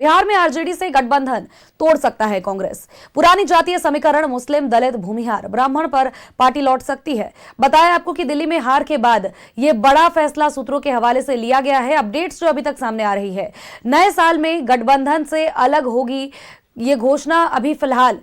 बिहार में आरजेडी से गठबंधन तोड़ सकता है कांग्रेस। पुरानी जातीय समीकरण मुस्लिम, दलित, भूमिहार, ब्राह्मण पर पार्टी लौट सकती है। बताया आपको कि दिल्ली में हार के बाद ये बड़ा फैसला सूत्रों के हवाले से लिया गया है। अपडेट्स जो अभी तक सामने आ रही है, नए साल में गठबंधन से अलग होगी ये घोषणा अभी फिलहाल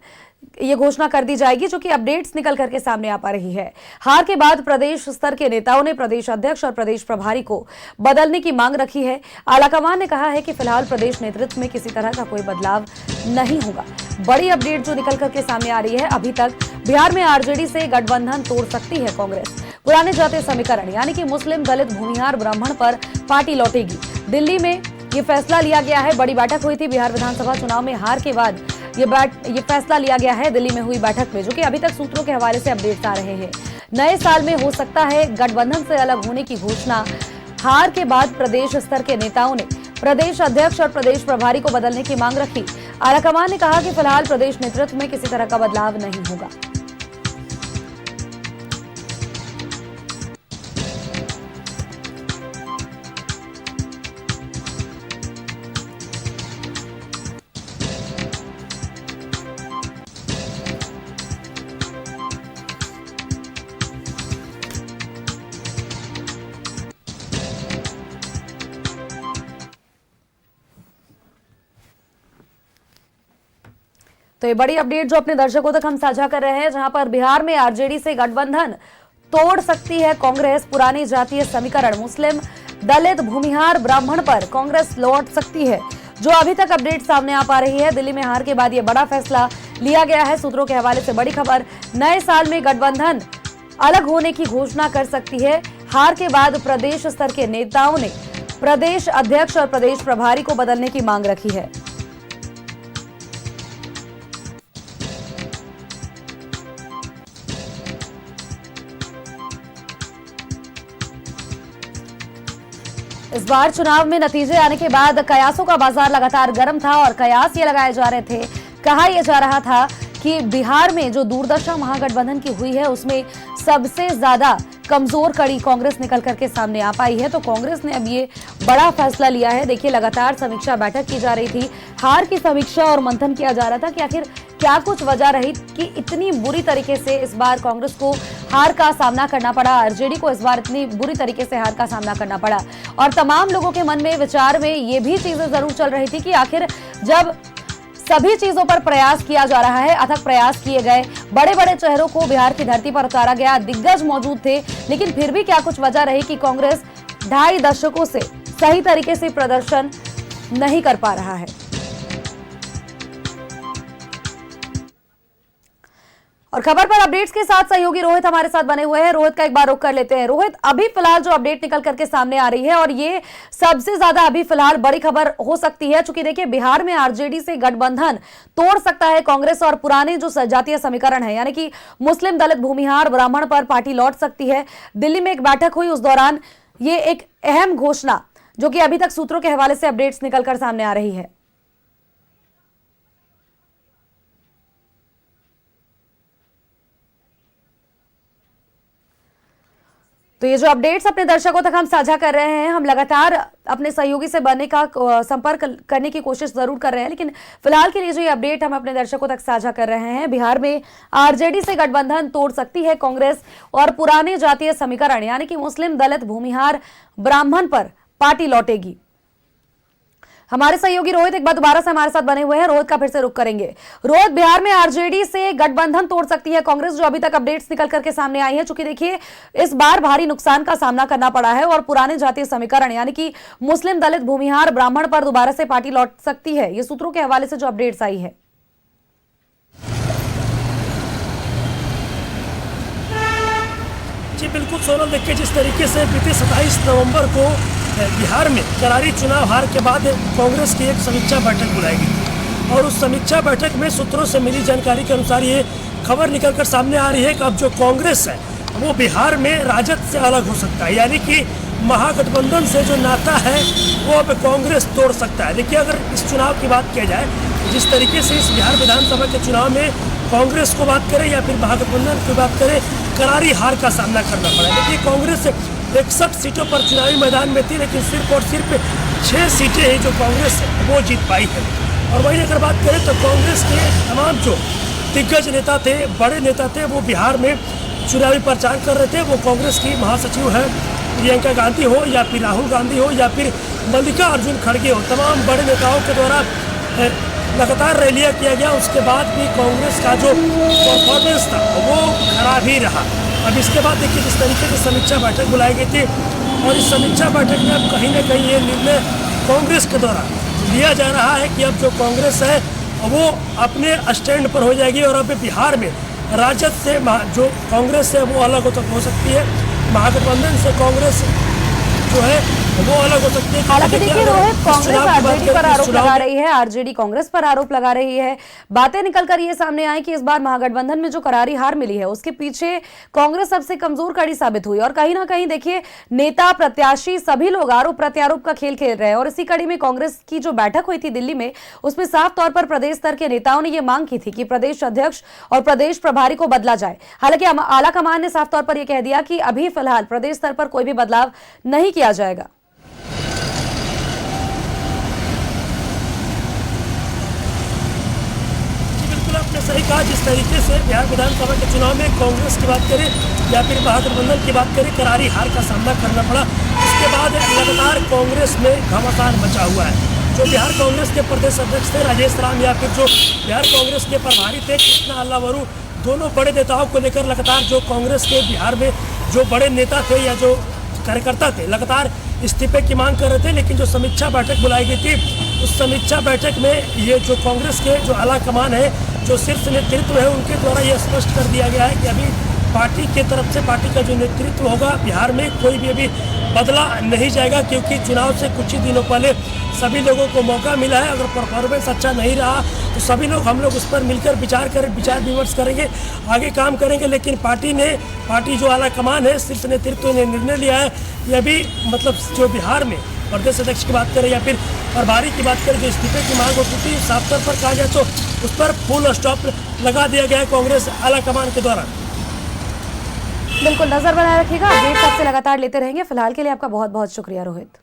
ये घोषणा कर दी जाएगी, जो कि अपडेट्स निकल करके सामने आ पा रही है। हार के बाद प्रदेश स्तर के नेताओं ने प्रदेश अध्यक्ष और प्रदेश प्रभारी को बदलने की मांग रखी है। आलाकमान ने कहा है कि फिलहाल प्रदेश नेतृत्व में किसी तरह का कोई बदलाव नहीं होगा। बड़ी अपडेट जो निकल करके सामने आ रही है, अभी तक बिहार में आरजेडी से गठबंधन तोड़ सकती है कांग्रेस। पुराने जातीय समीकरण यानी कि मुस्लिम, दलित, भूमिहार, ब्राह्मण पर पार्टी लौटेगी। दिल्ली में ये फैसला लिया गया है। बड़ी बैठक हुई थी बिहार विधानसभा चुनाव में हार के बाद ये फैसला लिया गया है दिल्ली में हुई बैठक में, जो कि अभी तक सूत्रों के हवाले से अपडेट्स आ रहे हैं। नए साल में हो सकता है गठबंधन से अलग होने की घोषणा। हार के बाद प्रदेश स्तर के नेताओं ने प्रदेश अध्यक्ष और प्रदेश प्रभारी को बदलने की मांग रखी। आलाकमान ने कहा कि फिलहाल प्रदेश नेतृत्व में किसी तरह का बदलाव नहीं होगा। तो ये बड़ी अपडेट जो अपने दर्शकों तक हम साझा कर रहे हैं, जहां पर बिहार में आरजेडी से गठबंधन तोड़ सकती है कांग्रेस। पुरानी जातीय समीकरण मुस्लिम, दलित, भूमिहार, ब्राह्मण पर कांग्रेस लौट सकती है, जो अभी तक अपडेट सामने आ पा रही है। दिल्ली में हार के बाद ये बड़ा फैसला लिया गया है। सूत्रों के हवाले से बड़ी खबर, नए साल में गठबंधन अलग होने की घोषणा कर सकती है। हार के बाद प्रदेश स्तर के नेताओं ने प्रदेश अध्यक्ष और प्रदेश प्रभारी को बदलने की मांग रखी है। इस बार चुनाव में नतीजे आने के बाद कयासों का बाजार लगातार गर्म था और कयास ये लगाए जा रहे थे। कहा यह जा रहा था कि बिहार में जो दुर्दशा महागठबंधन की हुई है, उसमें सबसे ज्यादा कमजोर कड़ी कांग्रेस निकल करके सामने आ पाई है। तो कांग्रेस ने अब ये बड़ा फैसला लिया है। देखिए, लगातार समीक्षा बैठक की जा रही थी। हार की समीक्षा और मंथन किया जा रहा था कि आखिर क्या कुछ वजह रही कि इतनी बुरी तरीके से इस बार कांग्रेस को हार का सामना करना पड़ा, आरजेडी को इस बार इतनी बुरी तरीके से हार का सामना करना पड़ा। और तमाम लोगों के मन में, विचार में ये भी चीजें जरूर चल रही थी कि आखिर जब सभी चीजों पर प्रयास किया जा रहा है, अथक प्रयास किए गए, बड़े बड़े चेहरों को बिहार की धरती पर उतारा गया, दिग्गज मौजूद थे, लेकिन फिर भी क्या कुछ वजह रही कि कांग्रेस 2.5 दशकों से सही तरीके से प्रदर्शन नहीं कर पा रहा है। और खबर पर अपडेट्स के साथ सहयोगी रोहित हमारे साथ बने हुए हैं। रोहित का एक बार रुख कर लेते हैं। रोहित, अभी फिलहाल जो अपडेट निकल करके सामने आ रही है, और ये सबसे ज्यादा अभी फिलहाल बड़ी खबर हो सकती है, क्योंकि देखिए बिहार में आरजेडी से गठबंधन तोड़ सकता है कांग्रेस और पुराने जो जातीय समीकरण है यानी कि मुस्लिम, दलित, भूमिहार, ब्राह्मण पर पार्टी लौट सकती है। दिल्ली में एक बैठक हुई, उस दौरान ये एक अहम घोषणा जो कि अभी तक सूत्रों के हवाले से अपडेट्स निकलकर सामने आ रही है। तो ये जो अपडेट्स अपने दर्शकों तक हम साझा कर रहे हैं, हम लगातार अपने सहयोगी से बनने का संपर्क करने की कोशिश जरूर कर रहे हैं, लेकिन फिलहाल के लिए जो ये अपडेट हम अपने दर्शकों तक साझा कर रहे हैं, बिहार में आरजेडी से गठबंधन तोड़ सकती है कांग्रेस और पुराने जातीय समीकरण यानी कि मुस्लिम, दलित, भूमिहार, ब्राह्मण पर पार्टी लौटेगी। हमारे सहयोगी रोहित एक बार दोबारा से हमारे साथ बने हुए हैं। रोहित का फिर से रुख करेंगे। रोहित, बिहार में आरजेडी से गठबंधन तोड़ सकती है कांग्रेस, जो अभी तक अपडेट्स निकल करके सामने आई है। चूंकि देखिए इस बार भारी नुकसान का सामना करना पड़ा है और पुराने जातीय समीकरण यानी कि मुस्लिम, दलित, भूमिहार, ब्राह्मण पर दोबारा से पार्टी लौट सकती है। ये सूत्रों के हवाले से जो अपडेट्स आई है। जी बिल्कुल सोनल, देखिए जिस तरीके से बीते 27 नवंबर को बिहार में करारी चुनाव हार के बाद कांग्रेस की एक समीक्षा बैठक बुलाई गई और उस समीक्षा बैठक में सूत्रों से मिली जानकारी के अनुसार ये खबर निकलकर सामने आ रही है कि अब जो कांग्रेस है वो बिहार में राजद से अलग हो सकता है, यानी कि महागठबंधन से जो नाता है वो अब कांग्रेस तोड़ सकता है। देखिए, अगर इस चुनाव की बात किया जाए, जिस तरीके से इस बिहार विधानसभा के चुनाव में कांग्रेस को बात करें या फिर महागठबंधन की बात करें, करारी हार का सामना करना पड़ा। देखिए, कांग्रेस 61 सीटों पर चुनावी मैदान में थी, लेकिन सिर्फ और सिर्फ 6 सीटें ही जो कांग्रेस है वो जीत पाई है। और वहीं अगर बात करें तो कांग्रेस के तमाम जो दिग्गज नेता थे, बड़े नेता थे, वो बिहार में चुनावी प्रचार कर रहे थे। वो कांग्रेस की महासचिव है प्रियंका गांधी हो या फिर राहुल गांधी हो या फिर मल्लिकार्जुन खड़गे हो, तमाम बड़े नेताओं के द्वारा लगातार रैलियां किया गया। उसके बाद भी कांग्रेस का जो परफॉर्मेंस था वो खराब ही रहा। अब इसके बाद देखिए जिस तरीके की समीक्षा बैठक बुलाई गई थी और इस समीक्षा बैठक में अब कहीं ना कहीं ये निर्णय कांग्रेस के द्वारा लिया जा रहा है कि अब जो कांग्रेस है वो अपने स्टैंड पर हो जाएगी और अब बिहार में राजद से जो कांग्रेस है वो अलग हो सकती है, महागठबंधन से कांग्रेस जो है वो अलग हो सकती है। हालांकि देखिए रोहित, कांग्रेस आरजेडी पर आरोप लगा रही है, आरजेडी कांग्रेस पर आरोप लगा रही है। बातें निकलकर ये सामने आई कि इस बार महागठबंधन में जो करारी हार मिली है उसके पीछे कांग्रेस सबसे कमजोर कड़ी साबित हुई और कहीं ना कहीं देखिए नेता, प्रत्याशी सभी लोग आरोप प्रत्यारोप का खेल खेल रहे हैं। और इसी कड़ी में कांग्रेस की जो बैठक हुई थी दिल्ली में, उसमें साफ तौर पर प्रदेश स्तर के नेताओं ने यह मांग की थी कि प्रदेश अध्यक्ष और प्रदेश प्रभारी को बदला जाए। हालांकि आला कमान ने साफ तौर पर यह कह दिया कि अभी फिलहाल प्रदेश स्तर पर कोई भी बदलाव नहीं किया जाएगा। आपने सही कहा, जिस तरीके से बिहार विधानसभा के चुनाव में कांग्रेस की बात करें या फिर महागठबंधन की बात करें, करारी हार का सामना करना पड़ा। इसके बाद लगातार कांग्रेस में घमासान मचा हुआ है। जो बिहार कांग्रेस के प्रदेश अध्यक्ष थे राजेश राम या फिर जो बिहार कांग्रेस के प्रभारी थे कृष्णा अल्लावरू, दोनों बड़े नेताओं को लेकर लगातार जो कांग्रेस के बिहार में जो बड़े नेता थे या जो कार्यकर्ता थे लगातार इस्तीफे की मांग कर रहे थे। लेकिन जो समीक्षा बैठक बुलाई गई थी उस समीक्षा बैठक में ये जो कांग्रेस के जो आला कमान है, जो शीर्ष नेतृत्व है, उनके द्वारा यह स्पष्ट कर दिया गया है कि अभी पार्टी के तरफ से पार्टी का जो नेतृत्व होगा बिहार में कोई भी अभी बदला नहीं जाएगा, क्योंकि चुनाव से कुछ ही दिनों पहले सभी लोगों को मौका मिला है। अगर परफॉर्मेंस अच्छा नहीं रहा तो सभी लोग हम लोग उस पर मिलकर विचार विमर्श करेंगे, आगे काम करेंगे। लेकिन पार्टी जो आला कमान है, शीर्ष नेतृत्व ने निर्णय लिया है कि अभी मतलब जो बिहार में प्रदेश अध्यक्ष की बात करें या फिर प्रभारी की बात करें, जो इस्तीफे की मांग होती थी साफ तौर पर कहा जाए तो उस पर फुल स्टॉप लगा दिया गया है कांग्रेस आला कमान के द्वारा। बिल्कुल नजर बनाए रखिएगा, अपडेट आपसे लगातार लेते रहेंगे। फिलहाल के लिए आपका बहुत बहुत शुक्रिया रोहित।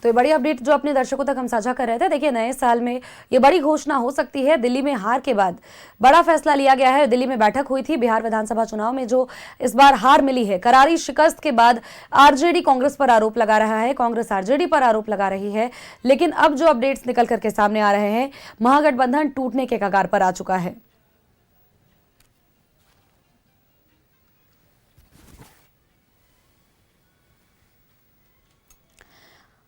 तो ये बड़ी अपडेट जो अपने दर्शकों तक हम साझा कर रहे थे। देखिए नए साल में ये बड़ी घोषणा हो सकती है। दिल्ली में हार के बाद बड़ा फैसला लिया गया है। दिल्ली में बैठक हुई थी बिहार विधानसभा चुनाव में, जो इस बार हार मिली है। करारी शिकस्त के बाद आरजेडी कांग्रेस पर आरोप लगा रहा है, कांग्रेस आरजेडी पर आरोप लगा रही है। लेकिन अब जो अपडेट्स निकल करके सामने आ रहे हैं, महागठबंधन टूटने के कगार पर आ चुका है।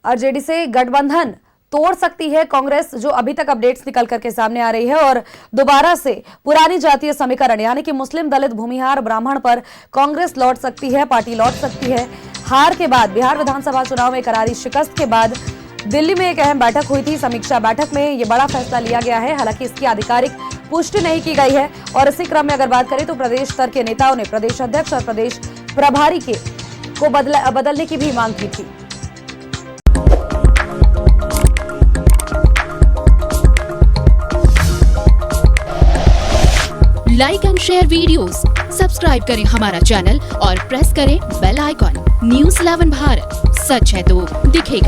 आरजेडी से गठबंधन तोड़ सकती है कांग्रेस, जो अभी तक अपडेट्स निकल करके सामने आ रही है। और दोबारा से पुरानी जातीय समीकरण यानी कि मुस्लिम, दलित, भूमिहार, ब्राह्मण पर कांग्रेस लौट सकती है, पार्टी लौट सकती है। हार के बाद बिहार विधानसभा चुनाव में करारी शिकस्त के बाद दिल्ली में एक अहम बैठक हुई थी। समीक्षा बैठक में यह बड़ा फैसला लिया गया है। हालांकि इसकी आधिकारिक पुष्टि नहीं की गई है। और इसी क्रम में अगर बात करें तो प्रदेश स्तर के नेताओं ने प्रदेश अध्यक्ष और प्रदेश प्रभारी को बदलने की भी मांग की थी। Like and share videos, subscribe करें हमारा चैनल और प्रेस करें बेल आइकॉन। न्यूज़ 11 भारत, सच है तो दिखेगा।